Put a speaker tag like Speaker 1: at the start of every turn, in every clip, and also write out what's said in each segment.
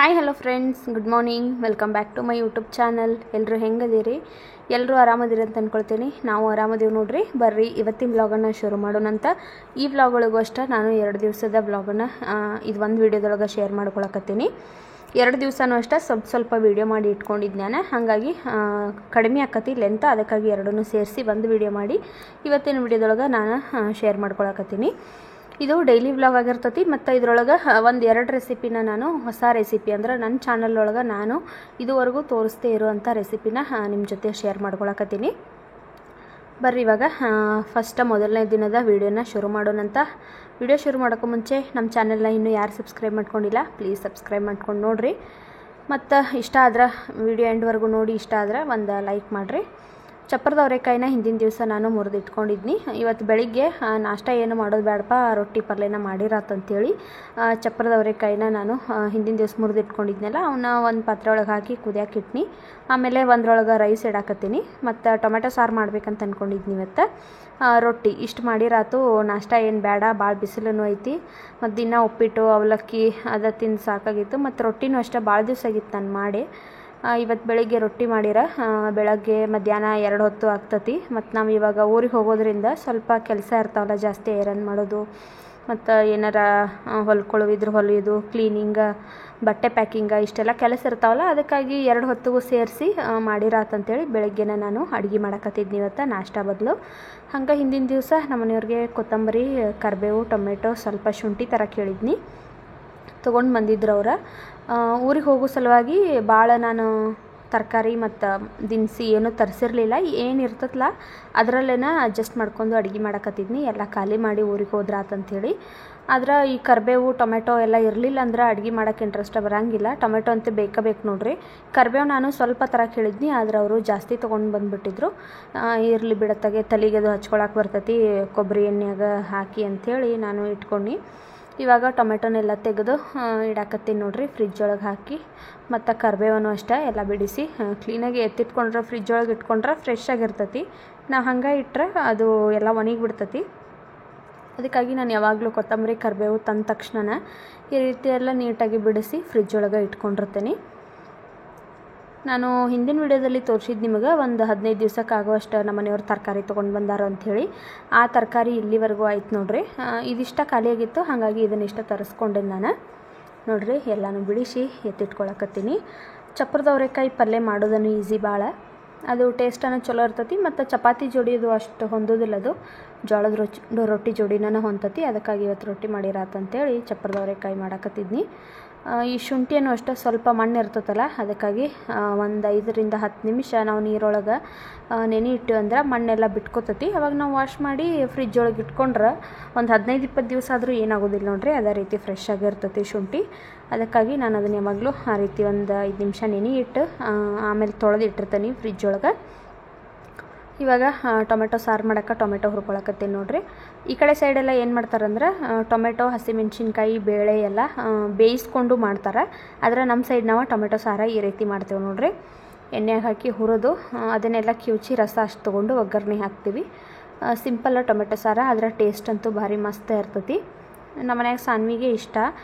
Speaker 1: Hi hello friends, good morning. Welcome back to my YouTube channel. ಎಲ್ಲರೂ ಹೆಂಗದಿರಿ? ಎಲ್ಲರೂ ಆರಾಮದಿರಿ ಅಂತ ಅಂದ್ಕೊಳ್ತೀನಿ. ನಾವು ಆರಾಮದೀವಿ ನೋಡ್ರಿ. ಬರ್ರಿ ಇವತ್ತಿನ ವ್ಲಾಗನ್ನು ಶುರು ಮಾಡೋಣಂತ. ಈ ವ್ಲಾಗ್ ಒಳಗೂ ಅಷ್ಟೇ ನಾನು 2 ದಿವಸದ ವ್ಲಾಗನ್ನು ಇದು ಒಂದು ವೀಡಿಯೋದೊಳಗೆ ಶೇರ್ ಮಾಡ್ಕೊಳಕತ್ತೀನಿ. 2 ದಿವಸನೂ ಅಷ್ಟೇ ಸ್ವಲ್ಪ ವೀಡಿಯೋ ಮಾಡಿ ಇಟ್ಕೊಂಡಿದ್ದು ನಾನು. ಹಾಗಾಗಿ ಕಡಿಮೆ ಆಕತಿ ಲೆಂತ್, ಅದಕ್ಕಾಗಿ ಎರಡನ್ನೂ ಸೇರಿಸಿ ಒಂದು ವೀಡಿಯೋ ಮಾಡಿ ಇವತ್ತಿನ ವೀಡಿಯೋದೊಳಗೆ ನಾನು ಶೇರ್ ಮಾಡ್ಕೊಳಕತ್ತೀನಿ. ಇದು ಡೈಲಿ ವ್ಲಾಗ್ ಆಗಿರ್ತೈತಿ. ಮತ್ತು ಇದ್ರೊಳಗೆ 1-2 ರೆಸಿಪಿನ ನಾನು ಹೊಸ ರೆಸಿಪಿ ಅಂದ್ರೆ ನನ್ನ ಚಾನಲ್ ಒಳಗೆ ನಾನು ಇದುವರೆಗೂ ತೋರಿಸ್ತೇ ಇರುವಂಥ ರೆಸಿಪಿನ ನಿಮ್ಮ ಜೊತೆ ಶೇರ್ ಮಾಡ್ಕೊಳಕತ್ತೀನಿ. ಬರ್ರಿ ಇವಾಗ ಮೊದಲನೇ ದಿನದ ವೀಡಿಯೋನ ಶುರು ಮಾಡೋಣಂತ. ವಿಡಿಯೋ ಶುರು ಮಾಡೋಕ್ಕೂ ಮುಂಚೆ ನಮ್ಮ ಚಾನಲ್ನ ಇನ್ನೂ ಯಾರು ಸಬ್ಸ್ಕ್ರೈಬ್ ಮಾಡ್ಕೊಂಡಿಲ್ಲ, ಪ್ಲೀಸ್ ಸಬ್ಸ್ಕ್ರೈಬ್ ಮಾಡ್ಕೊಂಡು ನೋಡಿರಿ. ಮತ್ತು ಇಷ್ಟ ಆದ್ರೆ ವಿಡಿಯೋ ಎಂಡ್ವರೆಗೂ ನೋಡಿ, ಇಷ್ಟ ಆದ್ರೆ ಒಂದು ಲೈಕ್ ಮಾಡಿರಿ. ಚಪ್ಪರದ ಅವರೆಕಾಯಿನ ಹಿಂದಿನ ದಿವಸ ನಾನು ಮುರಿದಿಟ್ಕೊಂಡಿದ್ನಿ. ಇವತ್ತು ಬೆಳಿಗ್ಗೆ ನಾಷ್ಟ ಏನು ಮಾಡೋದು ಬೇಡಪ್ಪ, ರೊಟ್ಟಿ ಪಲ್ಯನ ಮಾಡಿರತ್ತಂತೇಳಿ ಚಪ್ಪರದ ಅವರೆಕಾಯಿನ ನಾನು ಹಿಂದಿನ ದಿವಸ ಮುರಿದಿಟ್ಕೊಂಡಿದ್ನಲ್ಲ, ಅವನ್ನ ಒಂದು ಪಾತ್ರೆ ಒಳಗೆ ಹಾಕಿ ಕುದಿಯಾಕಿಟ್ನಿ. ಆಮೇಲೆ ಒಂದ್ರೊಳಗೆ ರೈಸ್ ಇಡಾಕತ್ತೀನಿ. ಮತ್ತು ಟೊಮೆಟೊ ಸಾರು ಮಾಡ್ಬೇಕಂತ ಅಂದ್ಕೊಂಡಿದ್ನಿ. ಇವತ್ತು ರೊಟ್ಟಿ ಇಷ್ಟು ಮಾಡಿರಾತು. ನಾಷ್ಟ ಏನು ಬೇಡ, ಭಾಳ ಬಿಸಿಲೂ ಐತಿ. ಮತ್ತು ದಿನ ಉಪ್ಪಿಟ್ಟು ಅವಲಕ್ಕಿ ಅದು ತಿಂದು ಸಾಕಾಗಿತ್ತು. ಮತ್ತು ರೊಟ್ಟಿನೂ ಅಷ್ಟೇ ಭಾಳ ದಿವಸ ಆಗಿತ್ತು ನಾನು ಮಾಡಿ. ಇವತ್ತು ಬೆಳಿಗ್ಗೆ ರೊಟ್ಟಿ ಮಾಡಿರ, ಬೆಳಗ್ಗೆ ಮಧ್ಯಾಹ್ನ 2 ಹೊತ್ತು ಆಗ್ತತಿ. ಮತ್ತು ನಾವು ಇವಾಗ ಊರಿಗೆ ಹೋಗೋದ್ರಿಂದ ಸ್ವಲ್ಪ ಕೆಲಸ ಇರ್ತಾವಲ್ಲ ಜಾಸ್ತಿ, ಐರನ್ ಮಾಡೋದು ಮತ್ತು ಏನಾರ ಹೊಲ್ಕೊಳ್ಳೋವಿದ್ರೆ ಹೊಲಿಯೋದು, ಕ್ಲೀನಿಂಗ, ಬಟ್ಟೆ ಪ್ಯಾಕಿಂಗ, ಇಷ್ಟೆಲ್ಲ ಕೆಲಸ ಇರ್ತಾವಲ್ಲ. ಅದಕ್ಕಾಗಿ 2 ಹೊತ್ತಿಗೂ ಸೇರಿಸಿ ಮಾಡಿರಾತಂತೇಳಿ ಬೆಳಗ್ಗೆನೇ ನಾನು ಅಡುಗೆ ಮಾಡಕತ್ತಿದ್ನಿ ಇವತ್ತು ನಾಷ್ಟ ಬದಲು. ಹಂಗೆ ಹಿಂದಿನ ದಿವಸ ನಮ್ಮ ಮನೆಯವ್ರಿಗೆ ಕೊತ್ತಂಬರಿ, ಕರಿಬೇವು, ಟೊಮೆಟೊ, ಸ್ವಲ್ಪ ಶುಂಠಿ ಥರ ಕೇಳಿದ್ನಿ. ತೊಗೊಂಡು ಬಂದಿದ್ರು ಅವ್ರು. ಊರಿಗೆ ಹೋಗೋ ಸಲುವಾಗಿ ಭಾಳ ನಾನು ತರಕಾರಿ ಮತ್ತು ದಿನಸಿ ಏನೂ ತರಿಸಿರ್ಲಿಲ್ಲ. ಏನು ಇರ್ತದಲ್ಲ ಅದರಲ್ಲೇನ ಅಡ್ಜಸ್ಟ್ ಮಾಡ್ಕೊಂಡು ಅಡುಗೆ ಮಾಡಕತ್ತಿದ್ನಿ. ಎಲ್ಲ ಖಾಲಿ ಮಾಡಿ ಊರಿಗೆ ಹೋದ್ರಾತಂಥೇಳಿ. ಆದ್ರೆ ಈ ಕರಿಬೇವು, ಟೊಮೆಟೊ ಎಲ್ಲ ಇರಲಿಲ್ಲ ಅಂದ್ರೆ ಅಡುಗೆ ಮಾಡೋಕ್ಕೆ ಇಂಟ್ರೆಸ್ಟ್ ಬರೋಂಗಿಲ್ಲ. ಟೊಮೆಟೊ ಅಂತೂ ಬೇಕು ನೋಡ್ರಿ. ಕರಿಬೇವು ನಾನು ಸ್ವಲ್ಪ ಥರ ಕೇಳಿದ್ನಿ, ಆದರೆ ಅವರು ಜಾಸ್ತಿ ತೊಗೊಂಡು ಬಂದುಬಿಟ್ಟಿದ್ರು. ಇರಲಿ ಬಿಡತ್ತಾಗೆ, ತಲೆಗೆ ಅದು ಹಚ್ಕೊಳಕ್ಕೆ ಬರ್ತೈತಿ ಕೊಬ್ಬರಿ ಎಣ್ಣೆಯಾಗ ಹಾಕಿ ಅಂಥೇಳಿ ನಾನು ಇಟ್ಕೊಂಡು ಇವಾಗ ಟೊಮೆಟೊನೆಲ್ಲ ತೆಗೆದು ಇಡಾಕತ್ತೀನಿ ನೋಡ್ರಿ, ಫ್ರಿಜ್ ಒಳಗೆ ಹಾಕಿ. ಮತ್ತು ಕರಿಬೇವನ್ನು ಅಷ್ಟೇ ಎಲ್ಲ ಬಿಡಿಸಿ ಕ್ಲೀನಾಗಿ ಎತ್ತಿಟ್ಕೊಂಡ್ರೆ, ಫ್ರಿಜ್ ಒಳಗೆ ಇಟ್ಕೊಂಡ್ರೆ ಫ್ರೆಶ್ ಆಗಿರ್ತೈತಿ. ನಾವು ಹಂಗೆ ಇಟ್ಟರೆ ಅದು ಎಲ್ಲ ಒಣಗಿ ಬಿಡ್ತೈತಿ. ಅದಕ್ಕಾಗಿ ನಾನು ಯಾವಾಗಲೂ ಕೊತ್ತಂಬರಿ, ಕರಿಬೇವು ತಂದ ತಕ್ಷಣ ಈ ರೀತಿ ಎಲ್ಲ ನೀಟಾಗಿ ಬಿಡಿಸಿ ಫ್ರಿಜ್ ಒಳಗೆ ಇಟ್ಕೊಂಡಿರ್ತೀನಿ. ನಾನು ಹಿಂದಿನ ವೀಡಿಯೋದಲ್ಲಿ ತೋರಿಸಿದ್ದು ನಿಮಗೆ ಒಂದು 15 ದಿವಸಕ್ಕಾಗುವಷ್ಟು ನಮ್ಮ ಮನೆಯವ್ರು ತರಕಾರಿ ತೊಗೊಂಡು ಬಂದಾರ ಅಂಥೇಳಿ. ಆ ತರಕಾರಿ ಇಲ್ಲಿವರೆಗೂ ಆಯ್ತು ನೋಡ್ರಿ. ಇದಿಷ್ಟ ಖಾಲಿಯಾಗಿತ್ತು, ಹಾಗಾಗಿ ಇದನ್ನಿಷ್ಟ ತರಿಸ್ಕೊಂಡೆ ನಾನು ನೋಡ್ರಿ. ಎಲ್ಲನೂ ಬಿಡಿಸಿ ಎತ್ತಿಟ್ಕೊಳಕತ್ತೀನಿ. ಚಪ್ಪರದ ಅವರೆಕಾಯಿ ಪಲ್ಯ ಮಾಡೋದನ್ನು ಈಸಿ ಭಾಳ. ಅದು ಟೇಸ್ಟನ್ನು ಚಲೋ ಇರ್ತೈತಿ. ಮತ್ತು ಚಪಾತಿ ಜೋಡಿ ಅದು ಅಷ್ಟು ಹೊಂದೋದಿಲ್ಲ, ಅದು ಜೋಳದ ರೊಟ್ಟಿ ಜೋಡಿನ ಹೊಂದತಿ. ಅದಕ್ಕಾಗಿ ಇವತ್ತು ರೊಟ್ಟಿ ಮಾಡಿರಾತಂತೇಳಿ ಚಪ್ಪರದ ಅವರೆಕಾಯಿ ಮಾಡಾಕತ್ತಿದ್ನಿ. ಈ ಶುಂಠಿಯನ್ನು ಅಷ್ಟೇ ಸ್ವಲ್ಪ ಮಣ್ಣು ಇರ್ತೈತಲ್ಲ, ಅದಕ್ಕಾಗಿ ಒಂದು 5-10 ನಿಮಿಷ ನಾವು ನೀರೊಳಗೆ ನೆನೆ ಇಟ್ಟು ಅಂದ್ರೆ ಮಣ್ಣೆಲ್ಲ ಬಿಟ್ಕೋತತಿ. ಅವಾಗ ನಾವು ವಾಶ್ ಮಾಡಿ ಫ್ರಿಜ್ ಒಳಗೆ ಇಟ್ಕೊಂಡ್ರೆ ಒಂದು 15-20 ದಿವಸ ಆದರೂ ಏನಾಗೋದಿಲ್ಲ ನೋಡ್ರಿ. ಅದೇ ರೀತಿ ಫ್ರೆಶ್ ಆಗಿರ್ತೈತಿ ಶುಂಠಿ. ಅದಕ್ಕಾಗಿ ನಾನು ಅದನ್ನ ಯಾವಾಗಲೂ ಆ ರೀತಿ ಒಂದು 5 ನಿಮಿಷ ನೆನೆ ಇಟ್ಟು ಆಮೇಲೆ ತೊಳೆದು ಇಟ್ಟಿರ್ತೀನಿ ಫ್ರಿಜ್ ಒಳಗೆ. ಇವಾಗ ಟೊಮೆಟೊ ಸಾರು ಮಾಡೋಕ್ಕೆ ಟೊಮೆಟೊ ಹುರ್ಕೊಳಕತ್ತೀನಿ ನೋಡ್ರಿ. ಈ ಕಡೆ ಸೈಡೆಲ್ಲ ಏನು ಮಾಡ್ತಾರಂದ್ರೆ ಟೊಮೆಟೊ, ಹಸಿಮೆಣ್ಸಿನ್ಕಾಯಿ, ಬೇಳೆ ಎಲ್ಲ ಬೇಯಿಸ್ಕೊಂಡು ಮಾಡ್ತಾರೆ. ಆದರೆ ನಮ್ಮ ಸೈಡ್ ನಾವು ಟೊಮೆಟೊ ಸಾರು ಈ ರೀತಿ ಮಾಡ್ತೇವೆ ನೋಡ್ರಿ. ಎಣ್ಣೆಗೆ ಹಾಕಿ ಹುರಿದು ಅದನ್ನೆಲ್ಲ ಕಿವುಚಿ ರಸ ಅಷ್ಟು ತೊಗೊಂಡು ಒಗ್ಗರಣೆ ಹಾಕ್ತೀವಿ. ಸಿಂಪಲ್ಲ ಟೊಮೆಟೊ ಸಾರು, ಅದರ ಟೇಸ್ಟ್ ಅಂತೂ ಭಾರಿ ಮಸ್ತ್ ಇರ್ತೈತಿ. ನಮ್ಮ ಮನ್ಯಾಗ ಸಾನ್ವಿಗೆ ಇಷ್ಟ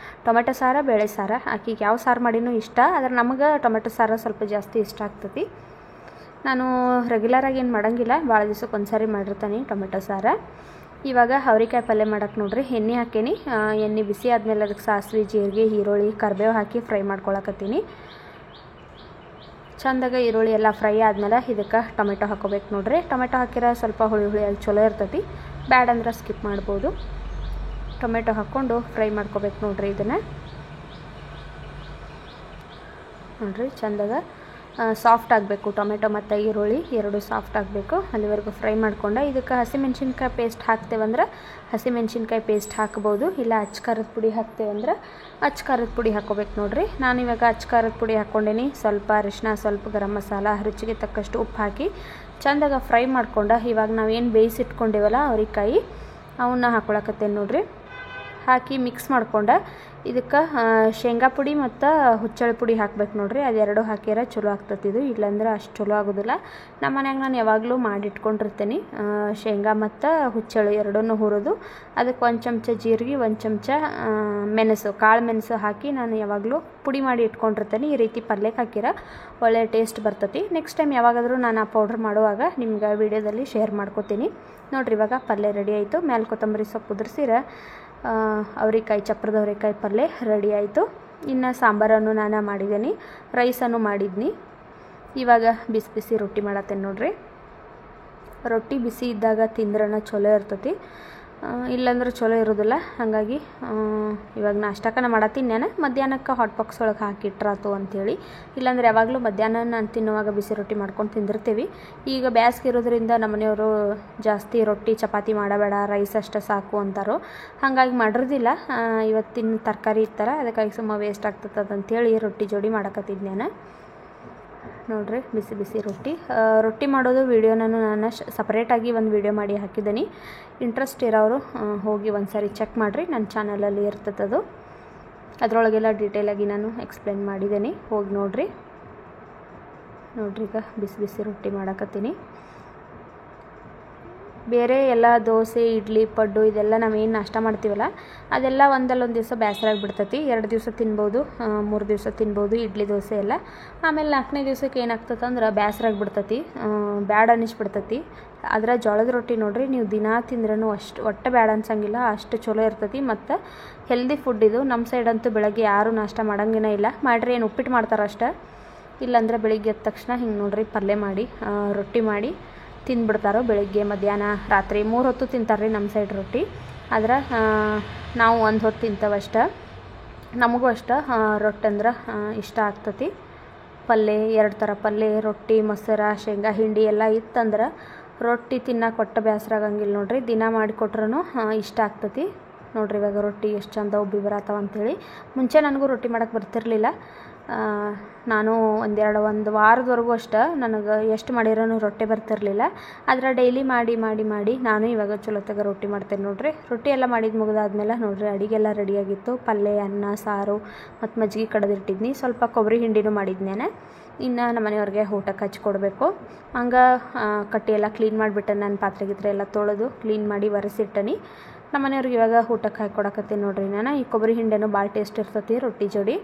Speaker 1: ಟೊಮೆಟೊ ಸಾರು, ಬೇಳೆ ಸಾರು. ಆಕಿಗೆ ಯಾವ ಸಾರು ಮಾಡಿನೂ ಇಷ್ಟ, ಆದರೆ ನಮಗೆ ಟೊಮೆಟೊ ಸಾರು ಸ್ವಲ್ಪ ಜಾಸ್ತಿ ಇಷ್ಟ ಆಗ್ತೈತಿ. ನಾನು ರೆಗ್ಯುಲರಾಗಿ ಏನು ಮಾಡೋಂಗಿಲ್ಲ, ಭಾಳ ದಿವ್ಸಕ್ಕೆ ಒಂದ್ಸಾರಿ ಮಾಡಿರ್ತೀನಿ ಟೊಮೆಟೊ ಸಾರು. ಇವಾಗ ಅವರೆಕಾಯಿ ಪಲ್ಯ ಮಾಡೋಕ್ಕೆ ನೋಡ್ರಿ, ಎಣ್ಣೆ ಹಾಕೀನಿ. ಎಣ್ಣೆ ಬಿಸಿ ಆದಮೇಲೆ ಅದಕ್ಕೆ ಸಾಸಿವೆ, ಜೀರಿಗೆ, ಈರುಳ್ಳಿ, ಕರಿಬೇವು ಹಾಕಿ ಫ್ರೈ ಮಾಡ್ಕೊಳಕತ್ತೀನಿ. ಚಂದಾಗ ಈರುಳ್ಳಿ ಎಲ್ಲ ಫ್ರೈ ಆದಮೇಲೆ ಇದಕ್ಕೆ ಟೊಮೆಟೊ ಹಾಕೋಬೇಕು ನೋಡ್ರಿ. ಟೊಮೆಟೊ ಹಾಕಿರೋ ಸ್ವಲ್ಪ ಹುಳಿ ಅಲ್ಲಿ ಚಲೋ ಇರ್ತೈತಿ, ಬ್ಯಾಡ್ ಅಂದ್ರೆ ಸ್ಕಿಪ್ ಮಾಡ್ಬೋದು. ಟೊಮೆಟೊ ಹಾಕ್ಕೊಂಡು ಫ್ರೈ ಮಾಡ್ಕೋಬೇಕು ನೋಡ್ರಿ. ಇದನ್ನು ನೋಡ್ರಿ, ಚಂದಾಗ ಸಾಫ್ಟ್ ಆಗಬೇಕು. ಟೊಮೆಟೊ ಮತ್ತು ಈರುಳ್ಳಿ ಎರಡು ಸಾಫ್ಟ್ ಆಗಬೇಕು, ಅಲ್ಲಿವರೆಗೂ ಫ್ರೈ ಮಾಡ್ಕೊಂಡು ಇದಕ್ಕೆ ಹಸಿಮೆಣ್ಸಿನ್ಕಾಯಿ ಪೇಸ್ಟ್ ಹಾಕ್ತೇವಂದ್ರೆ ಹಸಿಮೆಣ್ಸಿನ್ಕಾಯಿ ಪೇಸ್ಟ್ ಹಾಕ್ಬೋದು. ಇಲ್ಲ ಅಚ್ಚ ಖಾರದ ಪುಡಿ ಹಾಕ್ತೇವಂದ್ರೆ ಅಚ್ಚ ಖಾರದ ಪುಡಿ ಹಾಕ್ಕೋಬೇಕು ನೋಡ್ರಿ. ನಾನಿವಾಗ ಅಚ್ಚ ಖಾರದ ಪುಡಿ ಹಾಕ್ಕೊಂಡೇನಿ. ಸ್ವಲ್ಪ ಅರಿಶಿನ, ಸ್ವಲ್ಪ ಗರಂ ಮಸಾಲ, ರುಚಿಗೆ ತಕ್ಕಷ್ಟು ಉಪ್ಪು ಹಾಕಿ ಚಂದಾಗ ಫ್ರೈ ಮಾಡ್ಕೊಂಡು ಇವಾಗ ನಾವೇನು ಬೇಯಿಸಿಟ್ಕೊಂಡೇವಲ್ಲ ಅವರೆಕಾಯಿ, ಅವನ್ನ ಹಾಕ್ಕೊಳಕತ್ತೇನೆ ನೋಡ್ರಿ. ಹಾಕಿ ಮಿಕ್ಸ್ ಮಾಡ್ಕೊಂಡು ಇದಕ್ಕೆ ಶೇಂಗಾ ಪುಡಿ ಮತ್ತು ಹುಚ್ಚಳ ಪುಡಿ ಹಾಕ್ಬೇಕು ನೋಡ್ರಿ. ಅದೆರಡು ಹಾಕಿರ ಚಲೋ ಆಗ್ತದೆ. ಇದು ಇಲ್ಲಾಂದ್ರೆ ಅಷ್ಟು ಚಲೋ ಆಗೋದಿಲ್ಲ. ನಮ್ಮ ಮನ್ಯಾಗ ನಾನು ಯಾವಾಗಲೂ ಮಾಡಿಟ್ಕೊಂಡಿರ್ತೀನಿ. ಶೇಂಗಾ ಮತ್ತು ಹುಚ್ಚಳು ಎರಡನ್ನೂ ಹುರಿದು ಅದಕ್ಕೆ 1 ಚಮಚ ಜೀರಿಗೆ, 1 ಚಮಚ ಮೆಣಸು, ಕಾಳು ಮೆಣಸು ಹಾಕಿ ನಾನು ಯಾವಾಗಲೂ ಪುಡಿ ಮಾಡಿ ಇಟ್ಕೊಂಡಿರ್ತೀನಿ. ಈ ರೀತಿ ಪಲ್ಯಕ್ಕೆ ಹಾಕಿರ ಒಳ್ಳೆ ಟೇಸ್ಟ್ ಬರ್ತೈತಿ. ನೆಕ್ಸ್ಟ್ ಟೈಮ್ ಯಾವಾಗಾದರೂ ನಾನು ಆ ಪೌಡ್ರ್ ಮಾಡುವಾಗ ನಿಮ್ಗೆ ವೀಡಿಯೋದಲ್ಲಿ ಶೇರ್ ಮಾಡ್ಕೋತೀನಿ ನೋಡಿರಿ. ಇವಾಗ ಪಲ್ಯ ರೆಡಿ ಆಯಿತು. ಮೇಲೆ ಕೊತ್ತಂಬರಿ ಸೊಪ್ಪು ಉದುರಿಸಿರ ಅವರೆಕಾಯಿ, ಚಪ್ರದ ಅವರೆಕಾಯಿ ಪಲ್ಯ ರೆಡಿ ಆಯಿತು. ಇನ್ನು ಸಾಂಬಾರನ್ನು ನಾನು ಮಾಡಿದ್ದೀನಿ, ರೈಸನ್ನು ಮಾಡಿದ್ನಿ. ಇವಾಗ ಬಿಸಿ ಬಿಸಿ ರೊಟ್ಟಿ ಮಾಡತ್ತೇನೆ ನೋಡ್ರಿ. ರೊಟ್ಟಿ ಬಿಸಿ ಇದ್ದಾಗ ತಿಂದ್ರನ ಚಲೋ ಇರ್ತೈತಿ, ಇಲ್ಲಾಂದ್ರೆ ಚಲೋ ಇರೋದಿಲ್ಲ. ಹಾಗಾಗಿ ಇವಾಗ ನಾಷ್ಟಕ್ಕನ ಮಾಡತ್ತೀನಿ ನಾನು. ಮಧ್ಯಾಹ್ನಕ್ಕೆ ಹಾಟ್ ಬಾಕ್ಸ್ ಒಳಗೆ ಹಾಕಿಟ್ರಾತು ಅಂಥೇಳಿ. ಇಲ್ಲಾಂದ್ರೆ ಯಾವಾಗಲೂ ಮಧ್ಯಾಹ್ನ ನಾನು ತಿನ್ನುವಾಗ ಬಿಸಿ ರೊಟ್ಟಿ ಮಾಡ್ಕೊಂಡು ತಿಂದಿರ್ತೀವಿ. ಈಗ ಬ್ಯಾಸ್ಗೆ ಇರೋದ್ರಿಂದ ನಮ್ಮನೆಯವರು ಜಾಸ್ತಿ ರೊಟ್ಟಿ ಚಪಾತಿ ಮಾಡಬೇಡ, ರೈಸ್ ಅಷ್ಟೇ ಸಾಕು ಅಂತಾರೋ. ಹಾಗಾಗಿ ಮಾಡಿರೋದಿಲ್ಲ. ಇವತ್ತಿನ ತರಕಾರಿ ಇತ್ತಲ್ಲ, ಅದಕ್ಕಾಗಿ ಸುಮ್ಮ ವೇಸ್ಟ್ ಆಗ್ತದೆ ಅಂಥೇಳಿ ರೊಟ್ಟಿ ಜೋಡಿ ಮಾಡಕತ್ತಿದ್ದು ನಾನು ನೋಡ್ರಿ. ಬಿಸಿ ಬಿಸಿ ರೊಟ್ಟಿ ಮಾಡೋದು ವೀಡಿಯೋನೂ ನಾನು ಸಪ್ರೇಟಾಗಿ ಒಂದು ವೀಡಿಯೋ ಮಾಡಿ ಹಾಕಿದ್ದೀನಿ. ಇಂಟ್ರೆಸ್ಟ್ ಇರೋರು ಹೋಗಿ ಒಂದು ಸಾರಿ ಚೆಕ್ ಮಾಡಿರಿ, ನನ್ನ ಚಾನಲಲ್ಲಿ ಇರ್ತದೆ ಅದು. ಅದರೊಳಗೆಲ್ಲ ಡೀಟೇಲಾಗಿ ನಾನು ಎಕ್ಸ್ಪ್ಲೇನ್ ಮಾಡಿದ್ದೀನಿ, ಹೋಗಿ ನೋಡಿರಿ. ಈಗ ಬಿಸಿ ಬಿಸಿ ರೊಟ್ಟಿ ಮಾಡಕತ್ತೀನಿ. ಬೇರೆ ಎಲ್ಲ ದೋಸೆ, ಇಡ್ಲಿ, ಪಡ್ಡು ಇದೆಲ್ಲ ನಾವೇನು ನಾಷ್ಟ ಮಾಡ್ತೀವಲ್ಲ ಅದೆಲ್ಲ ಒಂದಲ್ಲೊಂದು ದಿವಸ ಬೇಸರಾಗಿ ಬಿಡ್ತೈತಿ. 2 ದಿವಸ ತಿನ್ಬೋದು, 3 ದಿವಸ ತಿನ್ಬೋದು ಇಡ್ಲಿ ದೋಸೆ ಎಲ್ಲ. ಆಮೇಲೆ 4ನೇ ದಿವಸಕ್ಕೆ ಏನಾಗ್ತದೆ ಅಂದ್ರೆ ಬೇಸರಾಗಿ ಬಿಡ್ತೈತಿ, ಬ್ಯಾಡ್ ಅನ್ನಿಸ್ಬಿಡ್ತೈತಿ. ಆದರೆ ಜೋಳದ ರೊಟ್ಟಿ ನೋಡಿರಿ, ನೀವು ದಿನ ತಿಂದ್ರೂ ಒಟ್ಟು ಬ್ಯಾಡ ಅನ್ಸಂಗಿಲ್ಲ, ಅಷ್ಟು ಚಲೋ ಇರ್ತೈತಿ. ಮತ್ತು ಹೆಲ್ದಿ ಫುಡ್ ಇದು. ನಮ್ಮ ಸೈಡ್ ಅಂತೂ ಬೆಳಗ್ಗೆ ಯಾರೂ ನಾಷ್ಟ ಮಾಡೋಂಗೇನೇ ಇಲ್ಲ. ಮಾಡ್ರಿ ಏನು ಉಪ್ಪಿಟ್ಟು ಮಾಡ್ತಾರೆ ಅಷ್ಟೇ. ಇಲ್ಲಾಂದ್ರೆ ಬೆಳಿಗ್ಗೆ ಎದ್ದ ತಕ್ಷಣ ಹಿಂಗೆ ನೋಡಿರಿ ಪಲ್ಯ ಮಾಡಿ ರೊಟ್ಟಿ ಮಾಡಿ ತಿಂದ್ಬಿಡ್ತಾರೋ. ಬೆಳಿಗ್ಗೆ, ಮಧ್ಯಾಹ್ನ, ರಾತ್ರಿ 3 ಹೊತ್ತು ತಿಂತಾರೆ ರೀ ನಮ್ಮ ಸೈಡ್ ರೊಟ್ಟಿ. ಆದ್ರೆ ನಾವು 1 ಹೊತ್ತು ತಿಂತವಷ್ಟೆ. ನಮಗೂ ಅಷ್ಟೆ ರೊಟ್ಟಿ ಅಂದ್ರೆ ಇಷ್ಟ ಆಗ್ತತಿ. ಪಲ್ಯ 2 ಥರ ಪಲ್ಯ, ರೊಟ್ಟಿ, ಮೊಸರು, ಶೇಂಗಾ ಹಿಂಡಿ ಎಲ್ಲ ಇತ್ತಂದ್ರೆ ರೊಟ್ಟಿ ತಿನ್ನಕ್ಕೆ ಒಟ್ಟು ಬೇಸರ ಆಗಂಗಿಲ್ಲ ನೋಡ್ರಿ. ದಿನ ಮಾಡಿಕೊಟ್ರೂ ಇಷ್ಟ ಆಗ್ತತಿ ನೋಡ್ರಿ. ಇವಾಗ ರೊಟ್ಟಿ ಎಷ್ಟು ಚಂದ ಉಬ್ಬಿ ಬರತ್ತವ ಅಂಥೇಳಿ. ಮುಂಚೆ ನನಗೂ ರೊಟ್ಟಿ ಮಾಡೋಕ್ಕೆ ಬರ್ತಿರಲಿಲ್ಲ. ನಾನು ಒಂದು ವಾರದವರೆಗೂ ಅಷ್ಟೇ ನನಗೆ ಎಷ್ಟು ಮಾಡಿರೋನು ರೊಟ್ಟಿ ಬರ್ತಿರಲಿಲ್ಲ. ಆದರೆ ಡೈಲಿ ಮಾಡಿ ನಾನು ಇವಾಗ ಚಲೋತ್ತಾಗ ರೊಟ್ಟಿ ಮಾಡ್ತೇನೆ ನೋಡ್ರಿ. ರೊಟ್ಟಿ ಎಲ್ಲ ಮಾಡಿದ್ದು ಮುಗಿದಾದ್ಮೇಲೆ ನೋಡ್ರಿ ಅಡುಗೆಲ್ಲ ರೆಡಿಯಾಗಿತ್ತು. ಪಲ್ಯ, ಅನ್ನ, ಸಾರು ಮತ್ತು ಮಜ್ಜಿಗೆ ಕಡ್ದಿಟ್ಟಿದ್ನಿ. ಸ್ವಲ್ಪ ಕೊಬ್ಬರಿ ಹಿಂಡಿನೂ ಮಾಡಿದ್ನೇನೆ. ಇನ್ನು ನಮ್ಮ ಮನೆಯವ್ರಿಗೆ ಊಟಕ್ಕೆ ಹಚ್ಕೊಡ್ಬೇಕು. ಹಂಗೆ ಕಟ್ಟಿ ಎಲ್ಲ ಕ್ಲೀನ್ ಮಾಡಿಬಿಟ್ಟೆ. ನಾನು ಪಾತ್ರೆ ಎಲ್ಲ ತೊಳೆದು ಕ್ಲೀನ್ ಮಾಡಿ ಒರೆಸಿಟ್ಟನಿ. ನಮ್ಮ ಮನೆಯವ್ರಿಗೆ ಇವಾಗ ಊಟಕ್ಕೆ ಹಾಕಿ ನೋಡ್ರಿ ನಾನು. ಈ ಕೊಬ್ಬರಿ ಹಿಂಡೆನೂ ಭಾಳ ಟೇಸ್ಟ್ ಇರ್ತೈತಿ ರೊಟ್ಟಿ ಜೋಡಿ.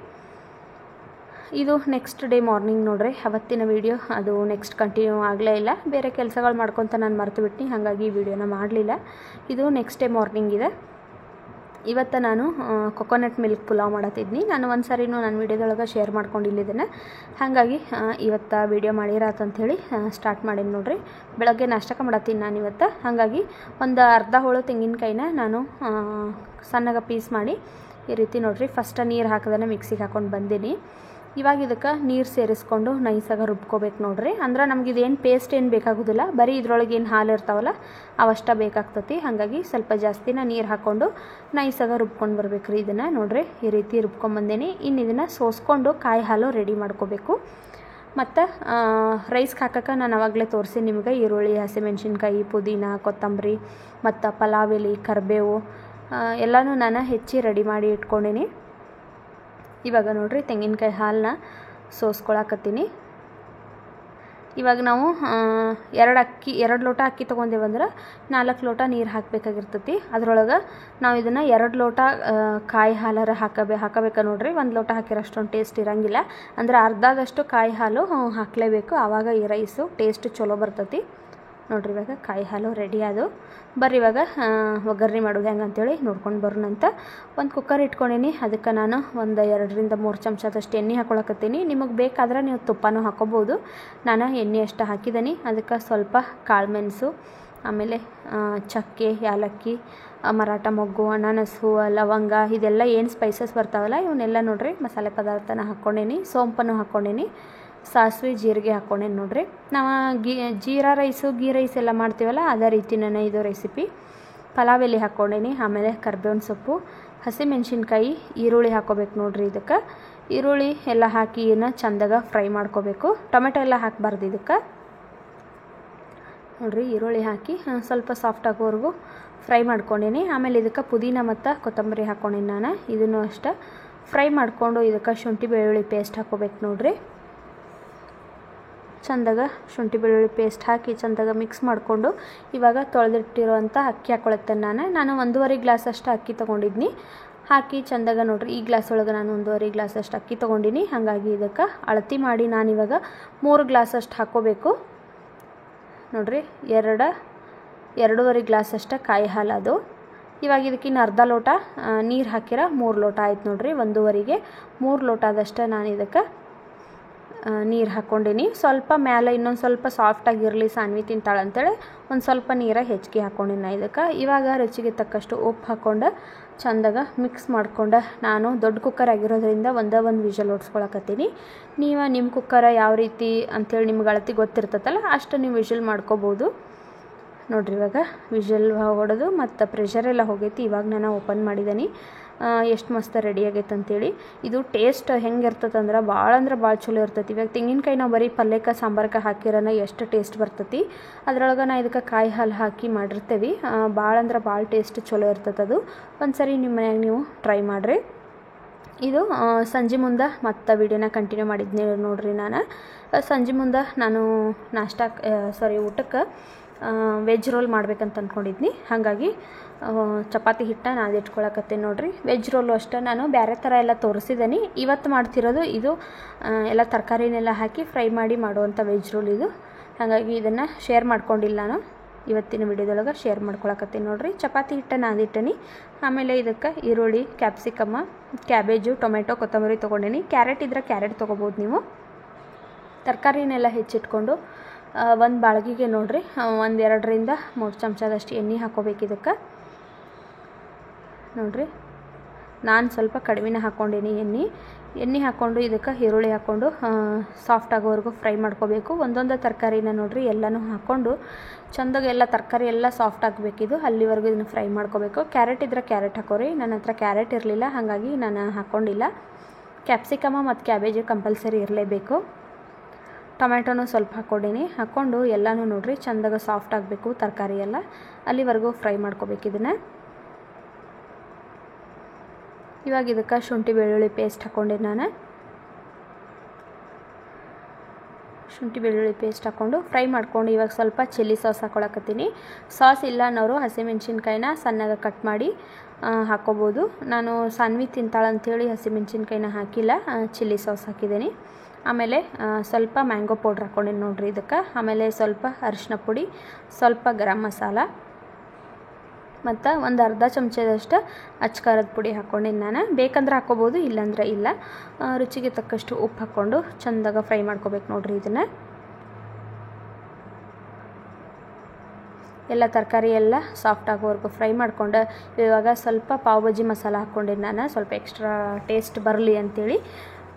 Speaker 1: ಇದು ನೆಕ್ಸ್ಟ್ ಡೇ ಮಾರ್ನಿಂಗ್ ನೋಡ್ರಿ. ಅವತ್ತಿನ ವೀಡಿಯೋ ಅದು ನೆಕ್ಸ್ಟ್ ಕಂಟಿನ್ಯೂ ಆಗಲೇ ಇಲ್ಲ. ಬೇರೆ ಕೆಲಸಗಳು ಮಾಡ್ಕೊತ ನಾನು ಮರೆತು ಬಿಟ್ಟು, ಹಾಗಾಗಿ ವೀಡಿಯೋನ ಮಾಡಲಿಲ್ಲ. ಇದು ನೆಕ್ಸ್ಟ್ ಡೇ ಮಾರ್ನಿಂಗ್ ಇದೆ. ಇವತ್ತು ನಾನು ಕೊಕೊನಟ್ ಮಿಲ್ಕ್ ಪುಲಾವ್ ಮಾಡತ್ತಿದ್ನಿ. ನಾನು ಒಂದು ಸಾರಿನೂ ನನ್ನ ವೀಡಿಯೋದೊಳಗೆ ಶೇರ್ ಮಾಡ್ಕೊಂಡಿಲ್ಲಿದ್ದೇನೆ. ಹಾಗಾಗಿ ಇವತ್ತು ವೀಡಿಯೋ ಮಾಡಿರಾತಂಥೇಳಿ ಸ್ಟಾರ್ಟ್ ಮಾಡೀನಿ ನೋಡ್ರಿ. ಬೆಳಗ್ಗೆ ನಾಷ್ಟಕ್ಕೆ ಮಾಡತ್ತೀನಿ ನಾನು ಇವತ್ತು. ಹಾಗಾಗಿ ಒಂದು ಅರ್ಧ ಹೋಳು ತೆಂಗಿನಕಾಯಿನ ನಾನು ಸಣ್ಣಗೆ ಪೀಸ್ ಮಾಡಿ ಈ ರೀತಿ ನೋಡ್ರಿ ಫಸ್ಟ್ ನೀರು ಹಾಕದೇ ಮಿಕ್ಸಿಗೆ ಹಾಕ್ಕೊಂಡು ಬಂದೀನಿ. ಇವಾಗ ಇದಕ್ಕೆ ನೀರು ಸೇರಿಸ್ಕೊಂಡು ನೈಸಾಗಿ ರುಬ್ಕೋಬೇಕು ನೋಡ್ರಿ. ಅಂದ್ರೆ ನಮ್ಗೆ ಇದೇನು ಪೇಸ್ಟ್ ಏನು ಬೇಕಾಗೋದಿಲ್ಲ, ಬರೀ ಇದ್ರೊಳಗೆ ಏನು ಹಾಲು ಇರ್ತಾವಲ್ಲ ಅವಷ್ಟ ಬೇಕಾಗ್ತತಿ. ಹಾಗಾಗಿ ಸ್ವಲ್ಪ ಜಾಸ್ತಿನ ನೀರು ಹಾಕ್ಕೊಂಡು ನೈಸಾಗಿ ರುಬ್ಕೊಂಡು ಬರ್ಬೇಕು ರೀ. ಇದನ್ನು ನೋಡ್ರಿ ಈ ರೀತಿ ರುಬ್ಕೊಂಬಂದೇನಿ. ಇನ್ನು ಇದನ್ನು ಸೋಸ್ಕೊಂಡು ಕಾಯಿ ಹಾಲು ರೆಡಿ ಮಾಡ್ಕೋಬೇಕು. ಮತ್ತು ರೈಸ್ಗೆ ಹಾಕೋಕೆ ನಾನು ಆವಾಗಲೇ ತೋರಿಸಿ ನಿಮಗೆ ಈರುಳ್ಳಿ, ಹಸಿಮೆಣ್ಸಿನ್ಕಾಯಿ, ಪುದೀನ, ಕೊತ್ತಂಬರಿ ಮತ್ತು ಪಲಾವ್ ಎಲೆ, ಕರಿಬೇವು ಎಲ್ಲನೂ ನಾನು ಹೆಚ್ಚಿ ರೆಡಿ ಮಾಡಿ ಇಟ್ಕೊಂಡೀನಿ. ಇವಾಗ ನೋಡ್ರಿ ತೆಂಗಿನಕಾಯಿ ಹಾಲನ್ನ ಸೋಸ್ಕೊಳಕತ್ತೀನಿ. ಇವಾಗ ನಾವು 2 ಲೋಟ ಅಕ್ಕಿ ತೊಗೊಂಡೇವಂದ್ರೆ 4 ಲೋಟ ನೀರು ಹಾಕಬೇಕಾಗಿರ್ತೈತಿ. ಅದರೊಳಗೆ ನಾವು ಇದನ್ನು 2 ಲೋಟ ಕಾಯಿ ಹಾಲರ ಹಾಕಬೇಕು ನೋಡ್ರಿ. 1 ಲೋಟ ಹಾಕಿರೋ ಅಷ್ಟೊಂದು ಟೇಸ್ಟ್ ಇರೋಂಗಿಲ್ಲ. ಅಂದ್ರೆ ಅರ್ಧದಷ್ಟು ಕಾಯಿ ಹಾಲು ಹಾಕಲೇಬೇಕು, ಆವಾಗ ಈ ರೈಸು ಟೇಸ್ಟ್ ಚಲೋ ಬರ್ತೈತಿ ನೋಡ್ರಿ. ಇವಾಗ ಕಾಯಿ ಹಾಲು ರೆಡಿ ಅದು. ಬರ್ರಿ ಇವಾಗ ಒಗ್ಗರಣೆ ಮಾಡೋದು ಹೆಂಗೆ ಅಂತೇಳಿ ನೋಡ್ಕೊಂಡು ಬರೋಣಂತ. ಒಂದು ಕುಕ್ಕರ್ ಇಟ್ಕೊಂಡೀನಿ. ಅದಕ್ಕೆ ನಾನು ಒಂದು 2 ರಿಂದ 3 ಚಮಚದಷ್ಟು ಎಣ್ಣೆ ಹಾಕೊಳಕತ್ತೀನಿ. ನಿಮಗೆ ಬೇಕಾದ್ರೆ ನೀವು ತುಪ್ಪನೂ ಹಾಕೋಬೋದು. ನಾನು ಎಣ್ಣೆ ಅಷ್ಟು ಹಾಕಿದ್ದೀನಿ. ಅದಕ್ಕೆ ಸ್ವಲ್ಪ ಕಾಳು ಮೆಣಸು, ಆಮೇಲೆ ಚಕ್ಕೆ, ಯಾಲಕ್ಕಿ, ಮರಾಠ ಮೊಗ್ಗು, ಅನಾನಸ್ ಹೂವು, ಲವಂಗ, ಇದೆಲ್ಲ ಏನು ಸ್ಪೈಸಸ್ ಬರ್ತಾವಲ್ಲ ಇವನ್ನೆಲ್ಲ ನೋಡ್ರಿ ಮಸಾಲೆ ಪದಾರ್ಥನ ಹಾಕ್ಕೊಂಡೀನಿ. ಸೋಂಪನ್ನು ಹಾಕ್ಕೊಂಡೀನಿ. ಸಾಸಿವೆ, ಜೀರಿಗೆ ಹಾಕ್ಕೊಂಡೇನು ನೋಡ್ರಿ. ನಾವು ಜೀರಾ ರೈಸು, ಗೀ ರೈಸ್ ಎಲ್ಲ ಮಾಡ್ತೀವಲ್ಲ ಅದೇ ರೀತಿನೇ ಇದು ರೆಸಿಪಿ. ಪಲಾವ್ ಎಲೆ ಹಾಕ್ಕೊಂಡೇನಿ. ಆಮೇಲೆ ಕರ್ಬೇವಿನ ಸೊಪ್ಪು, ಹಸಿಮೆಣ್ಸಿನ್ಕಾಯಿ, ಈರುಳ್ಳಿ ಹಾಕ್ಕೋಬೇಕು ನೋಡ್ರಿ. ಇದಕ್ಕೆ ಈರುಳ್ಳಿ ಎಲ್ಲ ಹಾಕಿ ಚೆಂದಾಗ ಫ್ರೈ ಮಾಡ್ಕೋಬೇಕು. ಟೊಮೆಟೊ ಎಲ್ಲ ಹಾಕಬಾರ್ದು ಇದಕ್ಕೆ ನೋಡ್ರಿ. ಈರುಳ್ಳಿ ಹಾಕಿ ಸ್ವಲ್ಪ ಸಾಫ್ಟ್ ಆಗೋವರೆಗೂ ಫ್ರೈ ಮಾಡ್ಕೊಂಡೀನಿ. ಆಮೇಲೆ ಇದಕ್ಕೆ ಪುದೀನ ಮತ್ತು ಕೊತ್ತಂಬರಿ ಹಾಕ್ಕೊಂಡೀನಿ ನಾನು. ಇದನ್ನು ಅಷ್ಟೇ ಫ್ರೈ ಮಾಡಿಕೊಂಡು ಇದಕ್ಕೆ ಶುಂಠಿ ಬೆಳ್ಳುಳ್ಳಿ ಪೇಸ್ಟ್ ಹಾಕ್ಕೋಬೇಕು ನೋಡಿರಿ. ಚಂದಾಗ ಶುಂಠಿ ಬೆಳ್ಳುಳ್ಳಿ ಪೇಸ್ಟ್ ಹಾಕಿ ಚಂದಾಗ ಮಿಕ್ಸ್ ಮಾಡಿಕೊಂಡು ಇವಾಗ ತೊಳೆದಿಟ್ಟಿರೋವಂಥ ಅಕ್ಕಿ ಹಾಕ್ಕೊಳತ್ತೇನೆ ನಾನು 1.5 ಗ್ಲಾಸ್ ಅಷ್ಟು ಅಕ್ಕಿ ತೊಗೊಂಡಿದ್ನಿ. ಹಾಕಿ ಚಂದಾಗ ನೋಡಿರಿ, ಈ ಗ್ಲಾಸ್ ಒಳಗೆ ನಾನು 1.5 ಗ್ಲಾಸ್ ಅಷ್ಟು ಅಕ್ಕಿ ತೊಗೊಂಡಿನಿ. ಹಾಗಾಗಿ ಇದಕ್ಕೆ ಅಳತಿ ಮಾಡಿ ನಾನಿವಾಗ 3 ಗ್ಲಾಸ್ ಅಷ್ಟು ಹಾಕ್ಕೋಬೇಕು ನೋಡಿರಿ. 2.5 ಗ್ಲಾಸ್ ಅಷ್ಟು ಕಾಯಿ ಹಾಲು ಅದು. ಇವಾಗ ಇದಕ್ಕಿನ್ನು ಅರ್ಧ ಲೋಟ ನೀರು ಹಾಕಿರ 3 ಲೋಟ ಆಯ್ತು ನೋಡಿರಿ. 1.5ಗೆ 3 ಲೋಟದಷ್ಟು ನಾನು ಇದಕ್ಕೆ ನೀರು ಹಾಕ್ಕೊಂಡೀನಿ. ಸ್ವಲ್ಪ ಮೇಲೆ ಇನ್ನೊಂದು ಸ್ವಲ್ಪ ಸಾಫ್ಟಾಗಿರಲಿ ಸಾನ್ವಿ ತಿಂತಾಳೆ ಅಂತೇಳಿ ಒಂದು ಸ್ವಲ್ಪ ನೀರ ಹೆಚ್ಚಿಗೆ ಹಾಕ್ಕೊಂಡಿನಿ ಇದಕ್ಕೆ. ಇವಾಗ ರುಚಿಗೆ ತಕ್ಕಷ್ಟು ಉಪ್ಪು ಹಾಕ್ಕೊಂಡು ಚಂದಾಗ ಮಿಕ್ಸ್ ಮಾಡ್ಕೊಂಡು ನಾನು ದೊಡ್ಡ ಕುಕ್ಕರ್ ಆಗಿರೋದ್ರಿಂದ ಒಂದು ವಿಷಲ್ ಹೊಡ್ಸ್ಕೊಳಕತ್ತೀನಿ. ನೀವು ನಿಮ್ಮ ಕುಕ್ಕರ ಯಾವ ರೀತಿ ಅಂಥೇಳಿ ನಿಮ್ಗೆ ಅಳತಿ ಗೊತ್ತಿರ್ತೈತಲ್ಲ ಅಷ್ಟು ನೀವು ವಿಷಲ್ ಮಾಡ್ಕೋಬೋದು ನೋಡಿರಿ. ಇವಾಗ ವಿಷಲ್ ಹೊಡೆದು ಮತ್ತು ಪ್ರೆಷರೆಲ್ಲ ಹೋಗೈತಿ. ಇವಾಗ ನಾನು ಓಪನ್ ಮಾಡಿದ್ದೀನಿ. ಎಷ್ಟು ಮಸ್ತ್ ರೆಡಿ ಆಗೈತೆ ಅಂತೇಳಿ. ಇದು ಟೇಸ್ಟ್ ಹೆಂಗೆ ಇರ್ತದಂದ್ರೆ ಭಾಳ ಚಲೋ ಇರ್ತೈತಿ. ಇವಾಗ ತೆಂಗಿನಕಾಯಿ ನಾವು ಬರೀ ಪಲ್ಯಕ್ಕೆ ಸಾಂಬಾರ್ಗೆ ಹಾಕಿರೋಣ ಎಷ್ಟು ಟೇಸ್ಟ್ ಬರ್ತೈತಿ. ಅದ್ರೊಳಗೆ ನಾ ಇದಕ್ಕೆ ಕಾಯಿ ಹಾಲು ಹಾಕಿ ಮಾಡಿರ್ತೀವಿ. ಭಾಳ ಟೇಸ್ಟ್ ಚಲೋ ಇರ್ತೈತೆ ಅದು. ಒಂದು ಸರಿ ನಿಮ್ಮ ಮನ್ಯಾಗ ನೀವು ಟ್ರೈ ಮಾಡಿರಿ. ಇದು ಸಂಜೆ ಮುಂದೆ ಮತ್ತು ವಿಡಿಯೋನ ಕಂಟಿನ್ಯೂ ಮಾಡಿದ್ನಿ ನೋಡಿರಿ. ನಾನು ಸಂಜೆ ಮುಂದೆ ನಾನು ಊಟಕ್ಕೆ ವೆಜ್ ರೋಲ್ ಮಾಡ್ಬೇಕಂತ ಅಂದ್ಕೊಂಡಿದ್ನಿ. ಹಾಗಾಗಿ ಚಪಾತಿ ಹಿಟ್ಟನ್ನ ನಾದಿಟ್ಕೊಳಕತ್ತೀನಿ ನೋಡಿರಿ. ವೆಜ್ ರೋಲು ಅಷ್ಟೇ ನಾನು ಬೇರೆ ಥರ ಎಲ್ಲ ತೋರಿಸಿದ್ದೀನಿ. ಇವತ್ತು ಮಾಡ್ತಿರೋದು ಇದು ಎಲ್ಲ ತರಕಾರಿನೆಲ್ಲ ಹಾಕಿ ಫ್ರೈ ಮಾಡಿ ಮಾಡುವಂಥ ವೆಜ್ ರೋಲ್ ಇದು. ಹಾಗಾಗಿ ಇದನ್ನು ಶೇರ್ ಮಾಡ್ಕೊಂಡಿಲ್ಲ ನಾನು ಇವತ್ತಿನ ವಿಡಿಯೋದೊಳಗೆ ಶೇರ್ ಮಾಡ್ಕೊಳಕತ್ತೀನಿ ನೋಡಿರಿ. ಚಪಾತಿ ಹಿಟ್ಟನ್ನು ನಾದಿಟ್ಟನಿ. ಆಮೇಲೆ ಇದಕ್ಕೆ ಈರುಳ್ಳಿ, ಕ್ಯಾಪ್ಸಿಕಮ್ಮ, ಕ್ಯಾಬೇಜು, ಟೊಮೆಟೊ, ಕೊತ್ತಂಬರಿ ತೊಗೊಂಡಿನಿ. ಕ್ಯಾರೆಟ್ ಇದ್ರೆ ಕ್ಯಾರೆಟ್ ತೊಗೋಬೋದು ನೀವು. ತರಕಾರಿನೆಲ್ಲ ಹೆಚ್ಚಿಟ್ಕೊಂಡು ಒಂದು ಬಾಳ್ಗಿಗೆ ನೋಡಿರಿ 1-2ರಿಂದ 3 ಚಮಚದಷ್ಟು ಎಣ್ಣೆ ಹಾಕ್ಕೋಬೇಕು ಇದಕ್ಕೆ ನೋಡಿರಿ. ನಾನು ಸ್ವಲ್ಪ ಕಡಿಮೆನೇ ಹಾಕ್ಕೊಂಡೀನಿ ಎಣ್ಣೆ ಹಾಕ್ಕೊಂಡು ಇದಕ್ಕೆ ಈರುಳ್ಳಿ ಹಾಕ್ಕೊಂಡು ಸಾಫ್ಟ್ ಆಗೋವರೆಗೂ ಫ್ರೈ ಮಾಡ್ಕೋಬೇಕು. ಒಂದೊಂದು ತರಕಾರಿನ ನೋಡಿರಿ ಎಲ್ಲನೂ ಹಾಕ್ಕೊಂಡು ಚೆಂದಾಗಿ ಎಲ್ಲ ತರಕಾರಿ ಎಲ್ಲ ಸಾಫ್ಟ್ ಆಗಬೇಕಿದು ಅಲ್ಲಿವರೆಗೂ ಇದನ್ನು ಫ್ರೈ ಮಾಡ್ಕೋಬೇಕು. ಕ್ಯಾರೆಟ್ ಇದ್ರೆ ಕ್ಯಾರೆಟ್ ಹಾಕೋರಿ. ನನ್ನ ಹತ್ರ ಕ್ಯಾರೆಟ್ ಇರಲಿಲ್ಲ, ಹಾಗಾಗಿ ನಾನು ಹಾಕ್ಕೊಂಡಿಲ್ಲ. ಕ್ಯಾಪ್ಸಿಕಮ ಮತ್ತು ಕ್ಯಾಬೇಜ್ ಕಂಪಲ್ಸರಿ ಇರಲೇಬೇಕು. ಟೊಮೆಟೊನೂ ಸ್ವಲ್ಪ ಹಾಕ್ಕೊಂಡೀನಿ. ಹಾಕ್ಕೊಂಡು ಎಲ್ಲನೂ ನೋಡಿರಿ ಚೆಂದಾಗ ಸಾಫ್ಟ್ ಆಗಬೇಕು ತರಕಾರಿ ಎಲ್ಲ, ಅಲ್ಲಿವರೆಗೂ ಫ್ರೈ ಮಾಡ್ಕೋಬೇಕು ಇದನ್ನು. ಇವಾಗ ಇದಕ್ಕೆ ಶುಂಠಿ ಬೆಳ್ಳುಳ್ಳಿ ಪೇಸ್ಟ್ ಹಾಕ್ಕೊಂಡೆ ನಾನು. ಶುಂಠಿ ಬೆಳ್ಳುಳ್ಳಿ ಪೇಸ್ಟ್ ಹಾಕ್ಕೊಂಡು ಫ್ರೈ ಮಾಡ್ಕೊಂಡು ಇವಾಗ ಸ್ವಲ್ಪ ಚಿಲ್ಲಿ ಸಾಸ್ ಹಾಕ್ಕೊಳಕತ್ತೀನಿ. ಸಾಸ್ ಇಲ್ಲ ಅನ್ನೋರು ಹಸಿಮೆಣ್ಸಿನ್ಕಾಯಿನ ಸಣ್ಣಗೆ ಕಟ್ ಮಾಡಿ ಹಾಕ್ಕೋಬೋದು. ನಾನು ಸಾನ್ವಿ ತಿಂತಾಳಂಥೇಳಿ ಹಸಿಮೆಣ್ಸಿನ್ಕಾಯಿನ ಹಾಕಿಲ್ಲ, ಚಿಲ್ಲಿ ಸಾಸ್ ಹಾಕಿದ್ದೀನಿ. ಆಮೇಲೆ ಸ್ವಲ್ಪ ಮ್ಯಾಂಗೋ ಪೌಡ್ರ್ ಹಾಕ್ಕೊಂಡೇನಿ ನೋಡಿರಿ ಇದಕ್ಕೆ. ಆಮೇಲೆ ಸ್ವಲ್ಪ ಅರಿಶಿನ ಪುಡಿ, ಸ್ವಲ್ಪ ಗರಂ ಮಸಾಲ ಮತ್ತು ಒಂದು ಅರ್ಧ ಚಮಚದಷ್ಟು ಅಚ್ಕಾರದ ಪುಡಿ ಹಾಕ್ಕೊಂಡೇನಿ ನಾನು. ಬೇಕಂದ್ರೆ ಹಾಕ್ಕೋಬೋದು, ಇಲ್ಲಾಂದ್ರೆ ಇಲ್ಲ. ರುಚಿಗೆ ತಕ್ಕಷ್ಟು ಉಪ್ಪು ಹಾಕ್ಕೊಂಡು ಚೆಂದಾಗ ಫ್ರೈ ಮಾಡ್ಕೋಬೇಕು ನೋಡಿರಿ ಇದನ್ನು. ಎಲ್ಲ ತರಕಾರಿ ಎಲ್ಲ ಸಾಫ್ಟ್ ಆಗೋವರೆಗೂ ಫ್ರೈ ಮಾಡ್ಕೊಂಡು ಇವಾಗ ಸ್ವಲ್ಪ ಪಾವ್ ಭಾಜಿ ಮಸಾಲ ಹಾಕ್ಕೊಂಡೇನಿ ನಾನು, ಸ್ವಲ್ಪ ಎಕ್ಸ್ಟ್ರಾ ಟೇಸ್ಟ್ ಬರಲಿ ಅಂಥೇಳಿ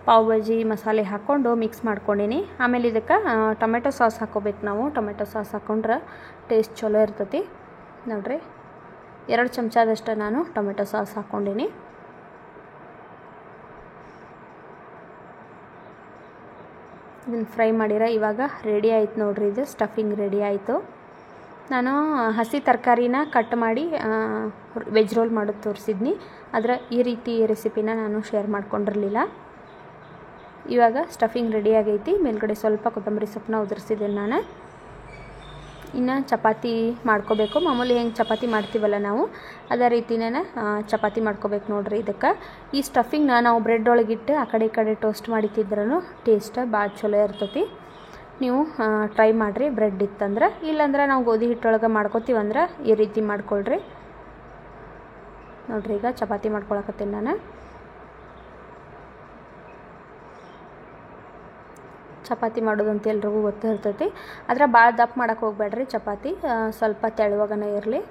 Speaker 1: ಪಾವ್ ಭಾಜಿ ಮಸಾಲೆ ಹಾಕ್ಕೊಂಡು ಮಿಕ್ಸ್ ಮಾಡ್ಕೊಂಡೀನಿ. ಆಮೇಲೆ ಇದಕ್ಕೆ ಟೊಮೆಟೊ ಸಾಸ್ ಹಾಕ್ಕೋಬೇಕು ನಾವು. ಟೊಮೆಟೊ ಸಾಸ್ ಹಾಕ್ಕೊಂಡ್ರೆ ಟೇಸ್ಟ್ ಚಲೋ ಇರ್ತೈತಿ ನೋಡಿರಿ. 2 ಚಮಚದಷ್ಟು ನಾನು ಟೊಮೆಟೊ ಸಾಸ್ ಹಾಕ್ಕೊಂಡೀನಿ. ಇದನ್ನು ಫ್ರೈ ಮಾಡಿರ ಇವಾಗ ರೆಡಿ ಆಯ್ತು ನೋಡಿರಿ. ಇದು ಸ್ಟಫಿಂಗ್ ರೆಡಿ ಆಯಿತು. ನಾನು ಹಸಿ ತರಕಾರಿನ ಕಟ್ ಮಾಡಿ ವೆಜ್ ರೋಲ್ ಮಾಡೋದು ತೋರಿಸಿದ್ನಿ. ಆದರೆ ಈ ರೀತಿ ರೆಸಿಪಿನ ನಾನು ಶೇರ್ ಮಾಡ್ಕೊಂಡಿರಲಿಲ್ಲ. ಇವಾಗ ಸ್ಟಫಿಂಗ್ ರೆಡಿ ಆಗೈತಿ. ಮೇಲ್ಗಡೆ ಸ್ವಲ್ಪ ಕೊತ್ತಂಬರಿ ಸೊಪ್ಪನ್ನ ಉದುರಿಸಿದ್ದೇನೆ ನಾನು. ಇನ್ನು ಚಪಾತಿ ಮಾಡ್ಕೋಬೇಕು. ಮಾಮೂಲಿ ಹೆಂಗೆ ಚಪಾತಿ ಮಾಡ್ತೀವಲ್ಲ ನಾವು ಅದೇ ರೀತಿನೇ ಚಪಾತಿ ಮಾಡ್ಕೋಬೇಕು ನೋಡಿರಿ. ಇದಕ್ಕೆ ಈ ಸ್ಟಫಿಂಗ್ನ ನಾವು ಬ್ರೆಡ್ ಒಳಗಿಟ್ಟು ಆ ಕಡೆ ಈ ಕಡೆ ಟೋಸ್ಟ್ ಮಾಡಿತಿದ್ರೂ ಟೇಸ್ಟ್ ಭಾಳ ಚಲೋ ಇರ್ತೈತಿ. ನೀವು ಟ್ರೈ ಮಾಡಿರಿ ಬ್ರೆಡ್ ಇತ್ತಂದ್ರೆ. ಇಲ್ಲಾಂದ್ರೆ ನಾವು ಗೋಧಿ ಹಿಟ್ಟೊಳಗೆ ಮಾಡ್ಕೋತೀವಂದ್ರೆ ಈ ರೀತಿ ಮಾಡ್ಕೊಳ್ರಿ ನೋಡಿರಿ. ಈಗ ಚಪಾತಿ ಮಾಡ್ಕೊಳಕತ್ತೀನಿ ನಾನು. ಚಪಾತಿ ಮಾಡೋದಂತ ಎಲ್ರಿಗೂ ಗೊತ್ತಿರ್ತೈತಿ. ಆದರೆ ಭಾಳ ದಪ್ಪ ಮಾಡೋಕ್ಕೆ ಹೋಗ್ಬೇಡ್ರಿ ಚಪಾತಿ, ಸ್ವಲ್ಪ ತೆಳುವಾಗನೇ ಇರಲಿ.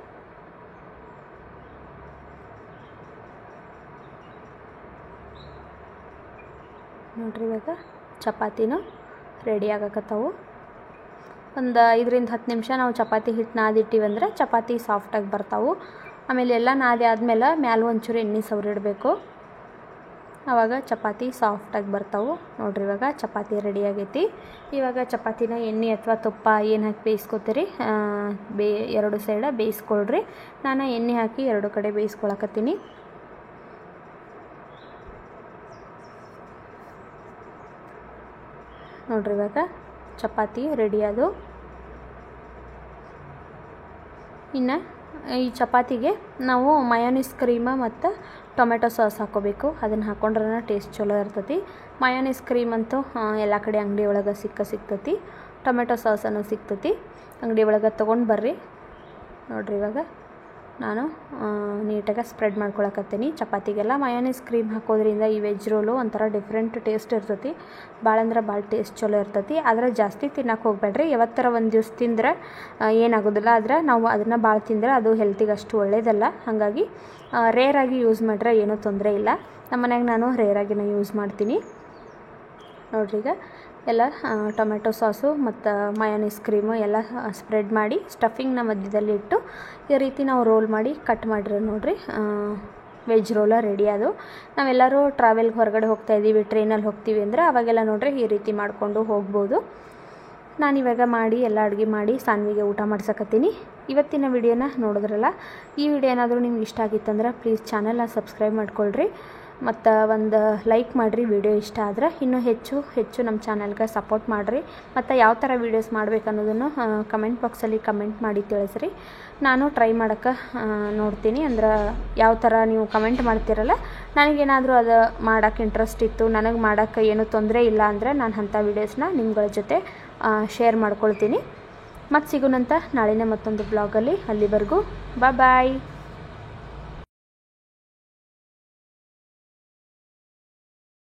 Speaker 1: ನೋಡಿರಿ ಇವಾಗ ಚಪಾತಿನೂ ರೆಡಿ ಆಗಕತ್ತವು. ಒಂದು 5-10 ನಿಮಿಷ ನಾವು ಚಪಾತಿ ಹಿಟ್ಟು ನಾದಿಟ್ಟಿವಂದ್ರೆ ಚಪಾತಿ ಸಾಫ್ಟಾಗಿ ಬರ್ತಾವೆ. ಆಮೇಲೆ ಎಲ್ಲ ನಾದಿ ಆದಮೇಲೆ ಮ್ಯಾಲೆ ಒಂಚೂರು ಎಣ್ಣೆ ಸವರಿಡಬೇಕು. ಆವಾಗ ಚಪಾತಿ ಸಾಫ್ಟಾಗಿ ಬರ್ತಾವೆ ನೋಡಿರಿ. ಇವಾಗ ಚಪಾತಿ ರೆಡಿ ಆಗೈತಿ. ಇವಾಗ ಚಪಾತಿನ ಎಣ್ಣೆ ಅಥವಾ ತುಪ್ಪ ಏನು ಹಾಕಿ ಬೇಯಿಸ್ಕೊತೀರಿ ಎರಡು ಸೈಡ ಬೇಯಿಸ್ಕೊಳ್ರಿ. ನಾನು ಎಣ್ಣೆ ಹಾಕಿ ಎರಡು ಕಡೆ ಬೇಯಿಸ್ಕೊಳಕತ್ತೀನಿ. ನೋಡಿರಿ ಇವಾಗ ಚಪಾತಿ ರೆಡಿ ಅದು. ಇನ್ನು ಈ ಚಪಾತಿಗೆ ನಾವು ಮಯೋನೀಸ್ ಕ್ರೀಮ ಮತ್ತು ಟೊಮೆಟೊ ಸಾಸ್ ಹಾಕ್ಕೋಬೇಕು. ಅದನ್ನು ಹಾಕ್ಕೊಂಡ್ರೆ ಟೇಸ್ಟ್ ಚಲೋ ಇರ್ತೈತಿ. ಮಯೋನೀಸ್ ಕ್ರೀಮ್ ಅಂತೂ ಎಲ್ಲ ಕಡೆ ಅಂಗಡಿ ಒಳಗೆ ಸಿಗ್ತೈತಿ. ಟೊಮೆಟೊ ಸಾಸನ್ನು ಸಿಗ್ತೈತಿ. ಅಂಗಡಿ ಒಳಗೆ ತೊಗೊಂಡು ಬರ್ರಿ. ನೋಡಿರಿ ಇವಾಗ ನಾನು ನೀಟಾಗಿ ಸ್ಪ್ರೆಡ್ ಮಾಡ್ಕೊಳಕತ್ತೀನಿ. ಚಪಾತಿಗೆಲ್ಲ ಮಯೋನೀಸ್ ಕ್ರೀಮ್ ಹಾಕೋದ್ರಿಂದ ಈ ವೆಜ್ ರೋಲು ಒಂಥರ ಡಿಫ್ರೆಂಟ್ ಟೇಸ್ಟ್ ಇರ್ತೈತಿ. ಭಾಳ ಅಂದ್ರೆ ಭಾಳ ಟೇಸ್ಟ್ ಚಲೋ ಇರ್ತೈತಿ. ಆದರೆ ಜಾಸ್ತಿ ತಿನ್ನಕ್ಕೆ ಹೋಗ್ಬೇಡ್ರಿ. ಯಾವತ್ತರ ಒಂದು ದಿವ್ಸ ತಿಂದ್ರೆ ಏನಾಗೋದಿಲ್ಲ. ಆದರೆ ನಾವು ಅದನ್ನು ಭಾಳ ತಿಂದರೆ ಅದು ಹೆಲ್ತಿಗೆ ಅಷ್ಟು ಒಳ್ಳೆಯದಲ್ಲ. ಹಾಗಾಗಿ ರೇರಾಗಿ ಯೂಸ್ ಮಾಡಿದ್ರೆ ಏನೂ ತೊಂದರೆ ಇಲ್ಲ. ನಮ್ಮ ಮನೆಯಾಗ ನಾನು ರೇರಾಗಿನ ಯೂಸ್ ಮಾಡ್ತೀನಿ. ನೋಡ್ರಿ ಈಗ ಎಲ್ಲ ಟೊಮೆಟೊ ಸಾಸು ಮತ್ತು ಮಯೋನೀಸ್ ಕ್ರೀಮು ಎಲ್ಲ ಸ್ಪ್ರೆಡ್ ಮಾಡಿ ಸ್ಟಫಿಂಗ್ನ ಮಧ್ಯದಲ್ಲಿ ಇಟ್ಟು ಈ ರೀತಿ ನಾವು ರೋಲ್ ಮಾಡಿ ಕಟ್ ಮಾಡಿರೋ ನೋಡಿರಿ ವೆಜ್ ರೋಲ ರೆಡಿ ಅದು. ನಾವೆಲ್ಲರೂ ಟ್ರಾವೆಲ್ಗೆ ಹೊರಗಡೆ ಹೋಗ್ತಾಯಿದ್ದೀವಿ, ಟ್ರೈನಲ್ಲಿ ಹೋಗ್ತೀವಿ ಅಂದರೆ ಅವಾಗೆಲ್ಲ ನೋಡಿರಿ ಈ ರೀತಿ ಮಾಡಿಕೊಂಡು ಹೋಗ್ಬೋದು. ನಾನಿವಾಗ ಮಾಡಿ ಎಲ್ಲ ಅಡುಗೆ ಮಾಡಿ ಸಾನ್ವಿಗೆ ಊಟ ಮಾಡ್ಸಕತ್ತೀನಿ. ಇವತ್ತಿನ ವಿಡಿಯೋನ ನೋಡಿದ್ರಲ್ಲ. ಈ ವಿಡಿಯೋ ಏನಾದರೂ ನಿಮ್ಗೆ ಇಷ್ಟ ಆಗಿತ್ತಂದ್ರೆ ಪ್ಲೀಸ್ ಚಾನಲ್ನ ಸಬ್ಸ್ಕ್ರೈಬ್ ಮಾಡ್ಕೊಳ್ರಿ ಮತ್ತು ಒಂದು ಲೈಕ್ ಮಾಡಿರಿ ವಿಡಿಯೋ ಇಷ್ಟ ಆದರೆ. ಇನ್ನೂ ಹೆಚ್ಚು ನಮ್ಮ ಚಾನಲ್ಗೆ ಸಪೋರ್ಟ್ ಮಾಡಿರಿ. ಮತ್ತು ಯಾವ ಥರ ವೀಡಿಯೋಸ್ ಮಾಡಬೇಕು ಅನ್ನೋದನ್ನು ಕಮೆಂಟ್ ಬಾಕ್ಸಲ್ಲಿ ಕಮೆಂಟ್ ಮಾಡಿ ತಿಳಿಸ್ರಿ. ನಾನು ಟ್ರೈ ಮಾಡೋಕ್ಕೆ ನೋಡ್ತೀನಿ. ಅಂದ್ರೆ ಯಾವ ಥರ ನೀವು ಕಮೆಂಟ್ ಮಾಡ್ತೀರಲ್ಲ, ನನಗೇನಾದರೂ ಅದು ಮಾಡೋಕ್ಕೆ ಇಂಟ್ರೆಸ್ಟ್ ಇತ್ತು, ನನಗೆ ಮಾಡೋಕ್ಕೆ ಏನೂ ತೊಂದರೆ ಇಲ್ಲ ಅಂದರೆ ನಾನು ಅಂಥ ವೀಡಿಯೋಸ್ನ ನಿಮ್ಗಳ ಜೊತೆ ಶೇರ್ ಮಾಡ್ಕೊಳ್ತೀನಿ. ಮತ್ತು ಸಿಗೋಣಂತ ನಾಳಿನ ಮತ್ತೊಂದು ಬ್ಲಾಗಲ್ಲಿ. ಅಲ್ಲಿವರೆಗೂ ಬಾಯ್.